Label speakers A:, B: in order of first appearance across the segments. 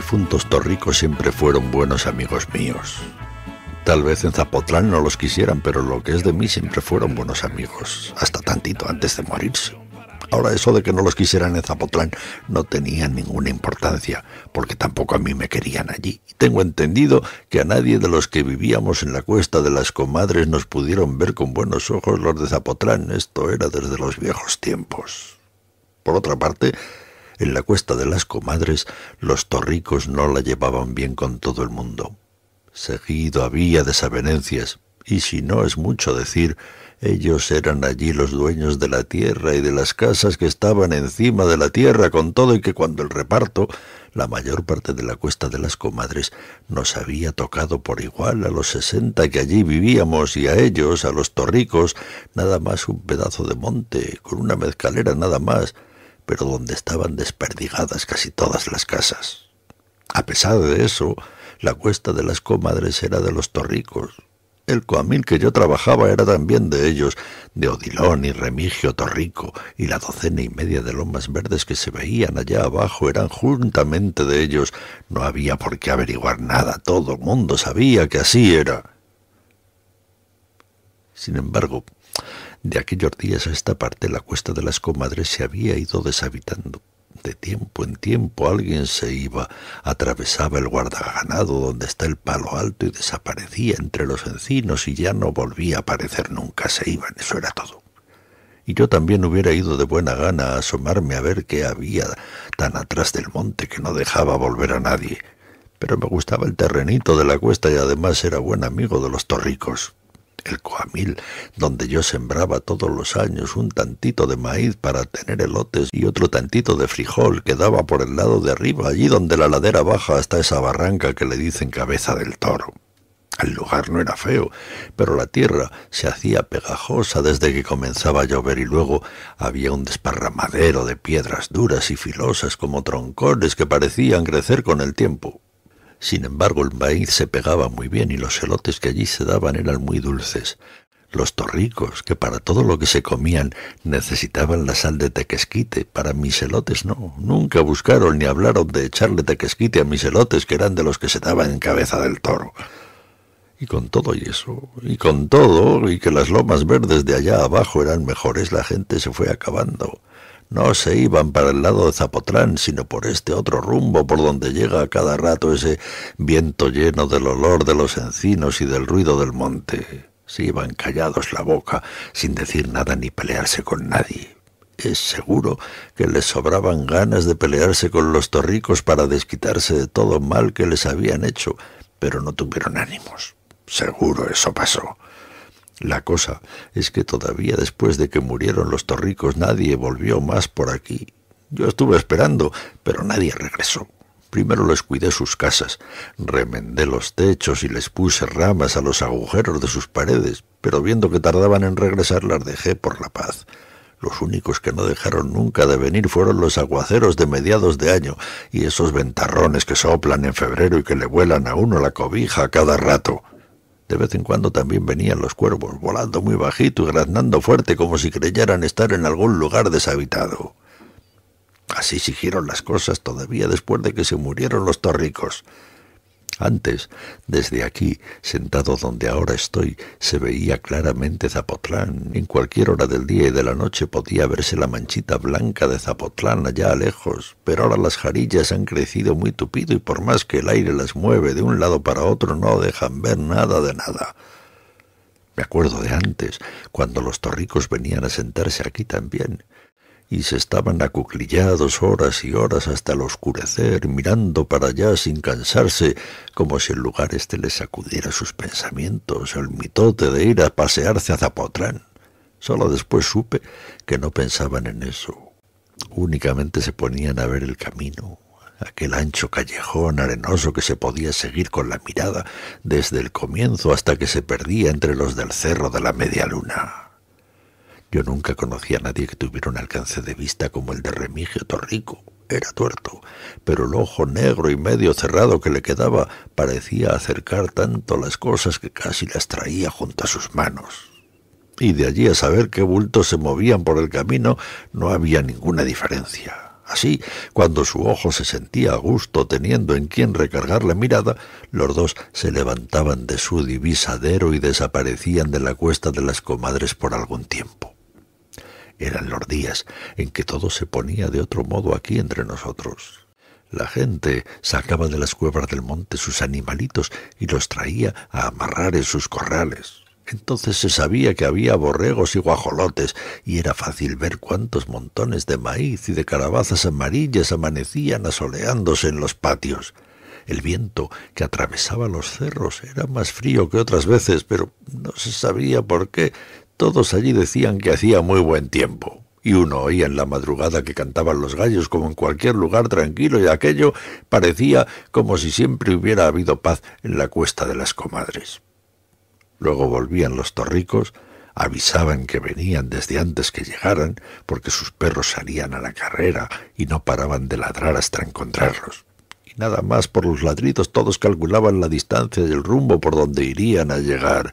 A: difuntos Torricos siempre fueron buenos amigos míos. Tal vez en Zapotlán no los quisieran, pero lo que es de mí siempre fueron buenos amigos, hasta tantito antes de morirse. Ahora eso de que no los quisieran en Zapotlán no tenía ninguna importancia, porque tampoco a mí me querían allí. Tengo entendido que a nadie de los que vivíamos en la Cuesta de las Comadres nos pudieron ver con buenos ojos los de Zapotlán. Esto era desde los viejos tiempos. Por otra parte, en la Cuesta de las Comadres los Torricos no la llevaban bien con todo el mundo. Seguido había desavenencias, y si no es mucho decir, ellos eran allí los dueños de la tierra y de las casas que estaban encima de la tierra, con todo y que cuando el reparto, la mayor parte de la Cuesta de las Comadres, nos había tocado por igual a los 60 que allí vivíamos y a ellos, a los Torricos, nada más un pedazo de monte, con una mezcalera nada más, pero donde estaban desperdigadas casi todas las casas. A pesar de eso, la Cuesta de las Comadres era de los Torricos. El coamil que yo trabajaba era también de ellos, de Odilón y Remigio Torrico, y la 12 de lomas verdes que se veían allá abajo eran juntamente de ellos. No había por qué averiguar nada, todo el mundo sabía que así era. Sin embargo, de aquellos días a esta parte la Cuesta de las Comadres se había ido deshabitando. De tiempo en tiempo alguien se iba, atravesaba el guardaganado donde está el palo alto y desaparecía entre los encinos y ya no volvía a aparecer nunca, se iban, eso era todo. Y yo también hubiera ido de buena gana a asomarme a ver qué había tan atrás del monte que no dejaba volver a nadie, pero me gustaba el terrenito de la cuesta y además era buen amigo de los Torricos. El coamil, donde yo sembraba todos los años un tantito de maíz para tener elotes y otro tantito de frijol, quedaba por el lado de arriba, allí donde la ladera baja hasta esa barranca que le dicen Cabeza del Toro. El lugar no era feo, pero la tierra se hacía pegajosa desde que comenzaba a llover y luego había un desparramadero de piedras duras y filosas como troncones que parecían crecer con el tiempo. Sin embargo, el maíz se pegaba muy bien y los elotes que allí se daban eran muy dulces. Los Torricos, que para todo lo que se comían necesitaban la sal de tequesquite, para mis elotes no. Nunca buscaron ni hablaron de echarle tequesquite a mis elotes, que eran de los que se daban en Cabeza del Toro. Y con todo y eso, y con todo, y que las lomas verdes de allá abajo eran mejores, la gente se fue acabando. No se iban para el lado de Zapotlán, sino por este otro rumbo, por donde llega a cada rato ese viento lleno del olor de los encinos y del ruido del monte. Se iban callados la boca, sin decir nada ni pelearse con nadie. Es seguro que les sobraban ganas de pelearse con los Torricos para desquitarse de todo mal que les habían hecho, pero no tuvieron ánimos. Seguro eso pasó. La cosa es que todavía después de que murieron los Torricos nadie volvió más por aquí. Yo estuve esperando, pero nadie regresó. Primero les cuidé sus casas, remendé los techos y les puse ramas a los agujeros de sus paredes, pero viendo que tardaban en regresar las dejé por la paz. Los únicos que no dejaron nunca de venir fueron los aguaceros de mediados de año y esos ventarrones que soplan en febrero y que le vuelan a uno la cobija a cada rato. De vez en cuando también venían los cuervos, volando muy bajito y graznando fuerte como si creyeran estar en algún lugar deshabitado. Así siguieron las cosas todavía después de que se murieron los Torricos. Antes, desde aquí, sentado donde ahora estoy, se veía claramente Zapotlán. En cualquier hora del día y de la noche podía verse la manchita blanca de Zapotlán allá lejos, pero ahora las jarillas han crecido muy tupido y por más que el aire las mueve de un lado para otro no dejan ver nada de nada. Me acuerdo de antes, cuando los Torricos venían a sentarse aquí también, y se estaban acuclillados horas y horas hasta el oscurecer, mirando para allá sin cansarse, como si el lugar este les sacudiera sus pensamientos, el mitote de ir a pasearse a Zapotlán. Solo después supe que no pensaban en eso. Únicamente se ponían a ver el camino, aquel ancho callejón arenoso que se podía seguir con la mirada desde el comienzo hasta que se perdía entre los del Cerro de la Media Luna. Yo nunca conocí a nadie que tuviera un alcance de vista como el de Remigio Torrico. Era tuerto, pero el ojo negro y medio cerrado que le quedaba parecía acercar tanto las cosas que casi las traía junto a sus manos. Y de allí a saber qué bultos se movían por el camino no había ninguna diferencia. Así, cuando su ojo se sentía a gusto teniendo en quien recargar la mirada, los dos se levantaban de su divisadero y desaparecían de la cuesta de las comadres por algún tiempo. Eran los días en que todo se ponía de otro modo aquí entre nosotros. La gente sacaba de las cuevas del monte sus animalitos y los traía a amarrar en sus corrales. Entonces se sabía que había borregos y guajolotes, y era fácil ver cuántos montones de maíz y de calabazas amarillas amanecían asoleándose en los patios. El viento que atravesaba los cerros era más frío que otras veces, pero no se sabía por qué. Todos allí decían que hacía muy buen tiempo, y uno oía en la madrugada que cantaban los gallos como en cualquier lugar tranquilo, y aquello parecía como si siempre hubiera habido paz en la cuesta de las comadres. Luego volvían los torricos, avisaban que venían desde antes que llegaran, porque sus perros salían a la carrera y no paraban de ladrar hasta encontrarlos. Y nada más por los ladridos todos calculaban la distancia y el rumbo por donde irían a llegar.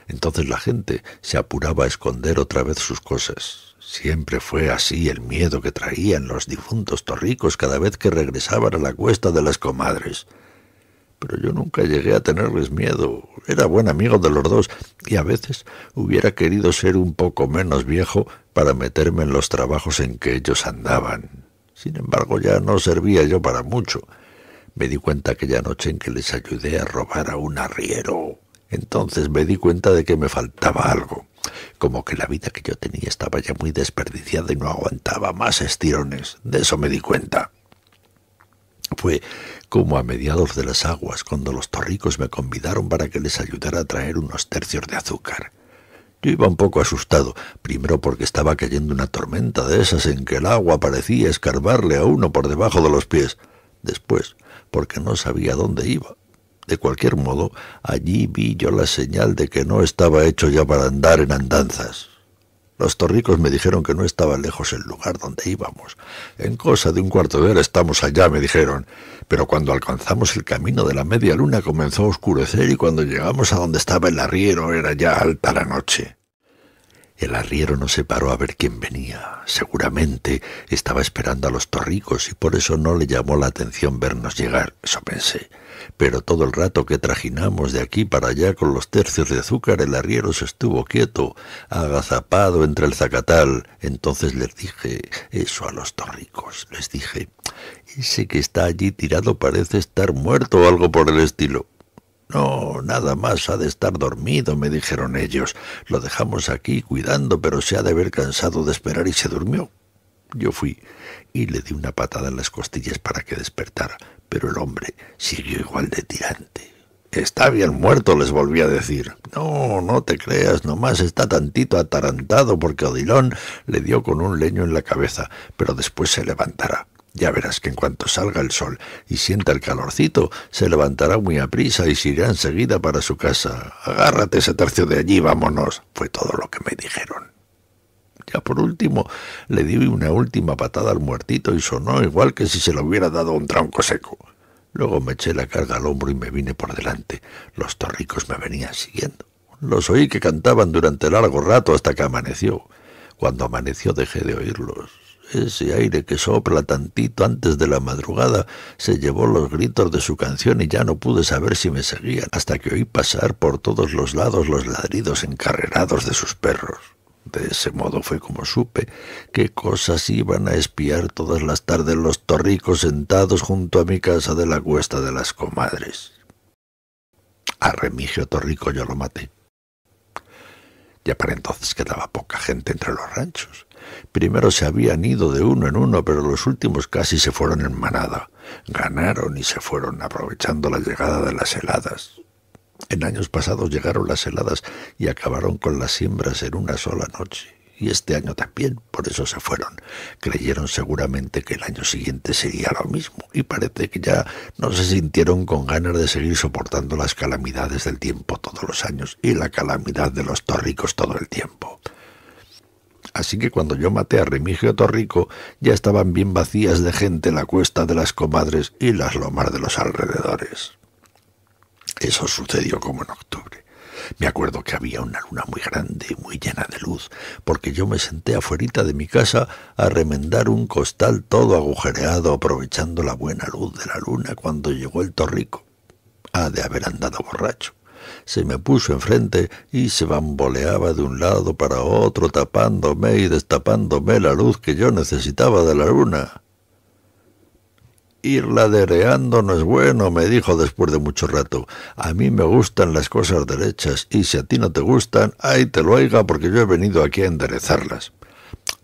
A: Entonces la gente se apuraba a esconder otra vez sus cosas. Siempre fue así el miedo que traían los difuntos torricos cada vez que regresaban a la cuesta de las comadres. Pero yo nunca llegué a tenerles miedo. Era buen amigo de los dos y a veces hubiera querido ser un poco menos viejo para meterme en los trabajos en que ellos andaban. Sin embargo, ya no servía yo para mucho. Me di cuenta aquella noche en que les ayudé a robar a un arriero. Entonces me di cuenta de que me faltaba algo, como que la vida que yo tenía estaba ya muy desperdiciada y no aguantaba más estirones. De eso me di cuenta. Fue como a mediados de las aguas, cuando los torricos me convidaron para que les ayudara a traer unos tercios de azúcar. Yo iba un poco asustado, primero porque estaba cayendo una tormenta de esas en que el agua parecía escarbarle a uno por debajo de los pies. Después, porque no sabía dónde iba. De cualquier modo, allí vi yo la señal de que no estaba hecho ya para andar en andanzas. Los torricos me dijeron que no estaba lejos el lugar donde íbamos. En cosa de un cuarto de hora estamos allá, me dijeron. Pero cuando alcanzamos el camino de la media luna comenzó a oscurecer y cuando llegamos a donde estaba el arriero era ya alta la noche. El arriero no se paró a ver quién venía. Seguramente estaba esperando a los torricos y por eso no le llamó la atención vernos llegar, eso pensé. Pero todo el rato que trajinamos de aquí para allá con los tercios de azúcar, el arriero se estuvo quieto, agazapado entre el zacatal. Entonces les dije eso a los torricos. Les dije, ese que está allí tirado parece estar muerto o algo por el estilo. No, nada más, ha de estar dormido, me dijeron ellos. Lo dejamos aquí cuidando, pero se ha de haber cansado de esperar y se durmió. Yo fui y le di una patada en las costillas para que despertara, pero el hombre siguió igual de tirante. Está bien muerto, les volví a decir. No, no te creas, nomás está tantito atarantado porque Odilon le dio con un leño en la cabeza, pero después se levantará. Ya verás que en cuanto salga el sol y sienta el calorcito, se levantará muy aprisa y se irá enseguida para su casa. Agárrate ese tercio de allí, vámonos. Fue todo lo que me dijeron. Ya por último, le di una última patada al muertito y sonó igual que si se lo hubiera dado un tronco seco. Luego me eché la carga al hombro y me vine por delante. Los torricos me venían siguiendo. Los oí que cantaban durante largo rato hasta que amaneció. Cuando amaneció dejé de oírlos. Ese aire que sopla tantito antes de la madrugada se llevó los gritos de su canción y ya no pude saber si me seguían, hasta que oí pasar por todos los lados los ladridos encarrerados de sus perros. De ese modo fue como supe qué cosas iban a espiar todas las tardes los torricos sentados junto a mi casa de la cuesta de las comadres. A Remigio Torrico yo lo maté. Ya para entonces quedaba poca gente entre los ranchos. Primero se habían ido de uno en uno, pero los últimos casi se fueron en manada. Ganaron y se fueron aprovechando la llegada de las heladas. En años pasados llegaron las heladas y acabaron con las siembras en una sola noche. Y este año también, por eso se fueron. Creyeron seguramente que el año siguiente sería lo mismo, y parece que ya no se sintieron con ganas de seguir soportando las calamidades del tiempo todos los años y la calamidad de los torricos todo el tiempo. Así que cuando yo maté a Remigio Torrico, ya estaban bien vacías de gente la cuesta de las comadres y las lomas de los alrededores. Eso sucedió como en octubre. Me acuerdo que había una luna muy grande y muy llena de luz, porque yo me senté afuerita de mi casa a remendar un costal todo agujereado, aprovechando la buena luz de la luna cuando llegó el Torrico. Ha de haber andado borracho. Se me puso enfrente y se bamboleaba de un lado para otro, tapándome y destapándome la luz que yo necesitaba de la luna. Ir ladereando no es bueno, me dijo después de mucho rato. A mí me gustan las cosas derechas, y si a ti no te gustan, ahí te lo oiga, porque yo he venido aquí a enderezarlas.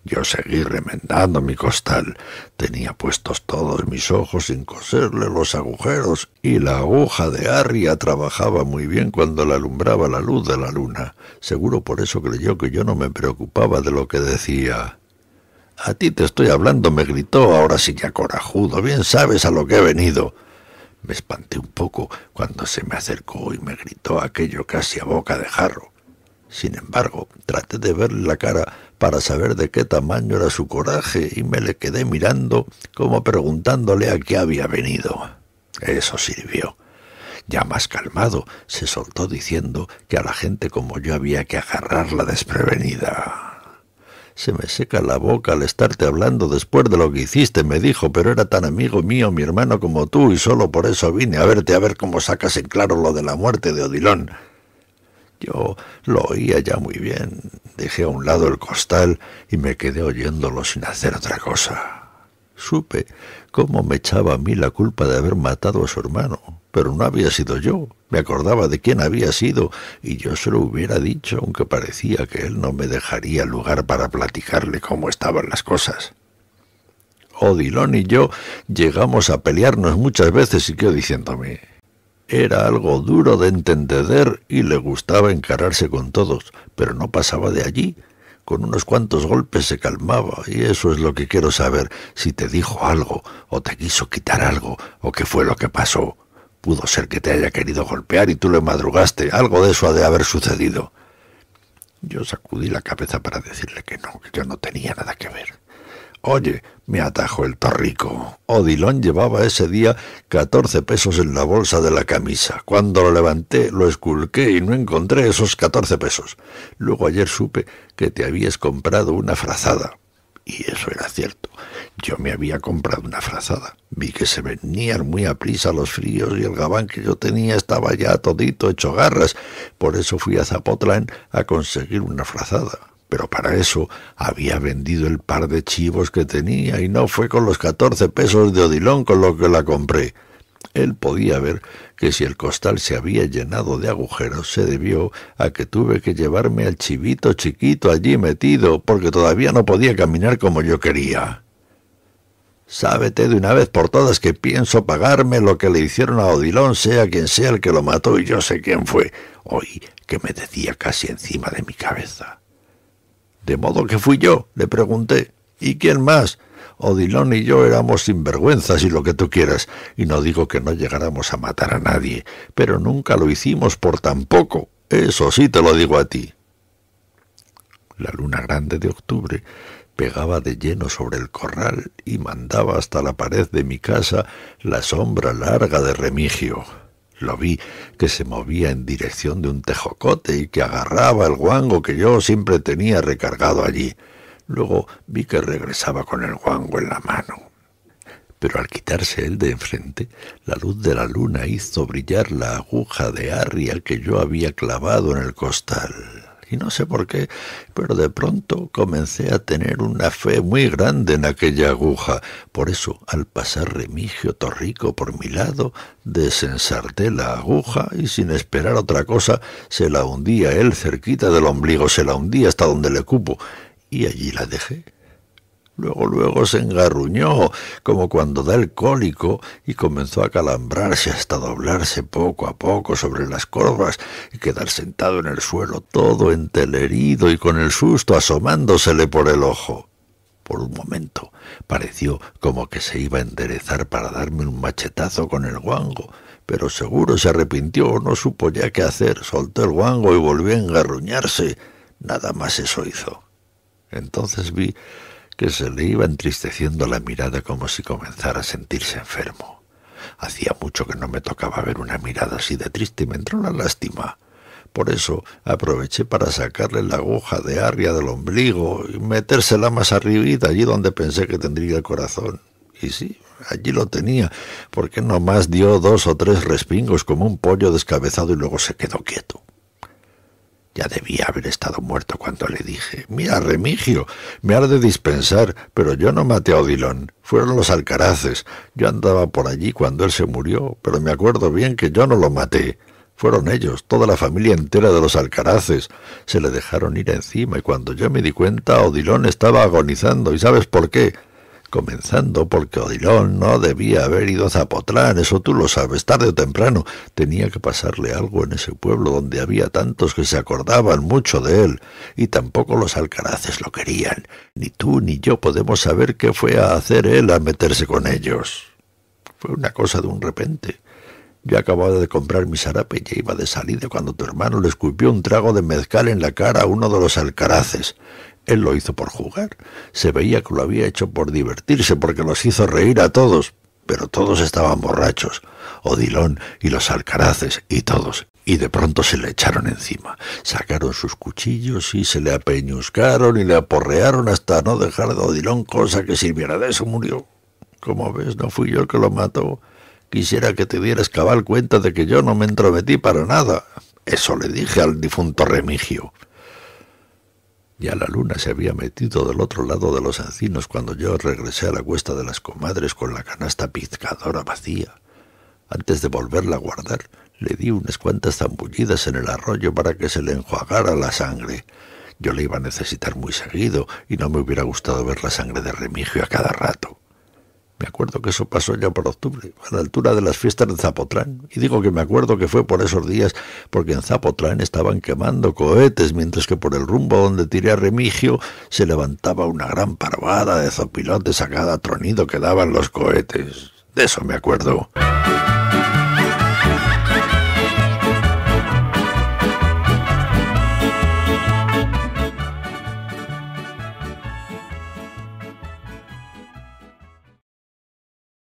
A: Yo seguí remendando mi costal. Tenía puestos todos mis ojos sin coserle los agujeros, y la aguja de Arria trabajaba muy bien cuando le alumbraba la luz de la luna. Seguro por eso creyó que yo no me preocupaba de lo que decía. «A ti te estoy hablando», me gritó, ahora sí ya corajudo. «Bien sabes a lo que he venido». Me espanté un poco cuando se me acercó y me gritó aquello casi a boca de jarro. Sin embargo, traté de verle la cara para saber de qué tamaño era su coraje y me le quedé mirando como preguntándole a qué había venido. Eso sirvió. Ya más calmado, se soltó diciendo que a la gente como yo había que agarrarla desprevenida. «Se me seca la boca al estarte hablando después de lo que hiciste», me dijo, «pero era tan amigo mío mi hermano como tú, y solo por eso vine a verte, a ver cómo sacas en claro lo de la muerte de Odilon». Yo lo oía ya muy bien. Dejé a un lado el costal y me quedé oyéndolo sin hacer otra cosa. Supe cómo me echaba a mí la culpa de haber matado a su hermano, pero no había sido yo. Me acordaba de quién había sido y yo se lo hubiera dicho, aunque parecía que él no me dejaría lugar para platicarle cómo estaban las cosas. Odilon y yo llegamos a pelearnos muchas veces, siguió diciéndome. Era algo duro de entender y le gustaba encararse con todos, pero no pasaba de allí. Con unos cuantos golpes se calmaba, y eso es lo que quiero saber, si te dijo algo, o te quiso quitar algo, o qué fue lo que pasó. Pudo ser que te haya querido golpear y tú le madrugaste, algo de eso ha de haber sucedido. Yo sacudí la cabeza para decirle que yo no tenía nada que ver. «Oye», me atajó el Torrico, «Odilon llevaba ese día 14 pesos en la bolsa de la camisa. Cuando lo levanté, lo esculqué y no encontré esos 14 pesos. Luego ayer supe que te habías comprado una frazada». Y eso era cierto. Yo me había comprado una frazada. Vi que se venían muy aprisa los fríos y el gabán que yo tenía estaba ya todito hecho garras. Por eso fui a Zapotlán a conseguir una frazada. Pero para eso había vendido el par de chivos que tenía y no fue con los 14 pesos de Odilon con lo que la compré. Él podía ver que si el costal se había llenado de agujeros se debió a que tuve que llevarme al chivito chiquito allí metido, porque todavía no podía caminar como yo quería. «Sábete de una vez por todas que pienso pagarme lo que le hicieron a Odilon, sea quien sea el que lo mató, y yo sé quién fue». Oí que me decía casi encima de mi cabeza. «¿De modo que fui yo?», le pregunté. «¿Y quién más? Odilon y yo éramos sinvergüenzas y lo que tú quieras, y no digo que no llegáramos a matar a nadie, pero nunca lo hicimos por tan poco. Eso sí te lo digo a ti». La luna grande de octubre pegaba de lleno sobre el corral y mandaba hasta la pared de mi casa la sombra larga de Remigio. Lo vi que se movía en dirección de un tejocote y que agarraba el guango que yo siempre tenía recargado allí. Luego vi que regresaba con el guango en la mano. Pero al quitarse él de enfrente, la luz de la luna hizo brillar la aguja de Arria que yo había clavado en el costal. Y no sé por qué, pero de pronto comencé a tener una fe muy grande en aquella aguja. Por eso, al pasar Remigio Torrico por mi lado, desensarté la aguja y sin esperar otra cosa, se la hundía él cerquita del ombligo, se la hundía hasta donde le cupo, y allí la dejé. Luego se engarruñó, como cuando da el cólico, y comenzó a calambrarse hasta doblarse poco a poco sobre las corvas y quedar sentado en el suelo todo entelerido y con el susto asomándosele por el ojo. Por un momento pareció como que se iba a enderezar para darme un machetazo con el guango, pero seguro se arrepintió o no supo ya qué hacer. Soltó el guango y volvió a engarruñarse. Nada más eso hizo. Entonces vi que se le iba entristeciendo la mirada como si comenzara a sentirse enfermo. Hacía mucho que no me tocaba ver una mirada así de triste y me entró la lástima. Por eso aproveché para sacarle la aguja de arria del ombligo y metérsela más arribita, allí donde pensé que tendría el corazón. Y sí, allí lo tenía, porque nomás dio 2 o 3 respingos como un pollo descabezado y luego se quedó quieto. Ya debía haber estado muerto cuando le dije: «Mira, Remigio, me has de dispensar, pero yo no maté a Odilon, fueron los alcaraces. Yo andaba por allí cuando él se murió, pero me acuerdo bien que yo no lo maté. Fueron ellos, toda la familia entera de los alcaraces. Se le dejaron ir encima y cuando yo me di cuenta, Odilon estaba agonizando. ¿Y sabes por qué? Comenzando porque Odilon no debía haber ido a Zapotlán, eso tú lo sabes, tarde o temprano. Tenía que pasarle algo en ese pueblo donde había tantos que se acordaban mucho de él, y tampoco los alcaraces lo querían. Ni tú ni yo podemos saber qué fue a hacer él a meterse con ellos. Fue una cosa de un repente. Yo acababa de comprar mi sarape y ya iba de salida cuando tu hermano le escupió un trago de mezcal en la cara a uno de los alcaraces. Él lo hizo por jugar. Se veía que lo había hecho por divertirse, porque los hizo reír a todos. Pero todos estaban borrachos. Odilon y los alcaraces y todos. Y de pronto se le echaron encima. Sacaron sus cuchillos y se le apeñuscaron y le aporrearon hasta no dejar de Odilon cosa que sirviera. De eso murió. Como ves, no fui yo el que lo mató. Quisiera que te dieras cabal cuenta de que yo no me entrometí para nada. Eso le dije al difunto Remigio. Ya la luna se había metido del otro lado de los encinos cuando yo regresé a la cuesta de las comadres con la canasta pizcadora vacía. Antes de volverla a guardar, le di unas cuantas zambullidas en el arroyo para que se le enjuagara la sangre. Yo la iba a necesitar muy seguido y no me hubiera gustado ver la sangre de Remigio a cada rato. Me acuerdo que eso pasó ya por octubre, a la altura de las fiestas de Zapotlán. Y digo que me acuerdo que fue por esos días, porque en Zapotlán estaban quemando cohetes, mientras que por el rumbo donde tiré a Remigio se levantaba una gran parvada de zopilotes a cada tronido que daban los cohetes. De eso me acuerdo.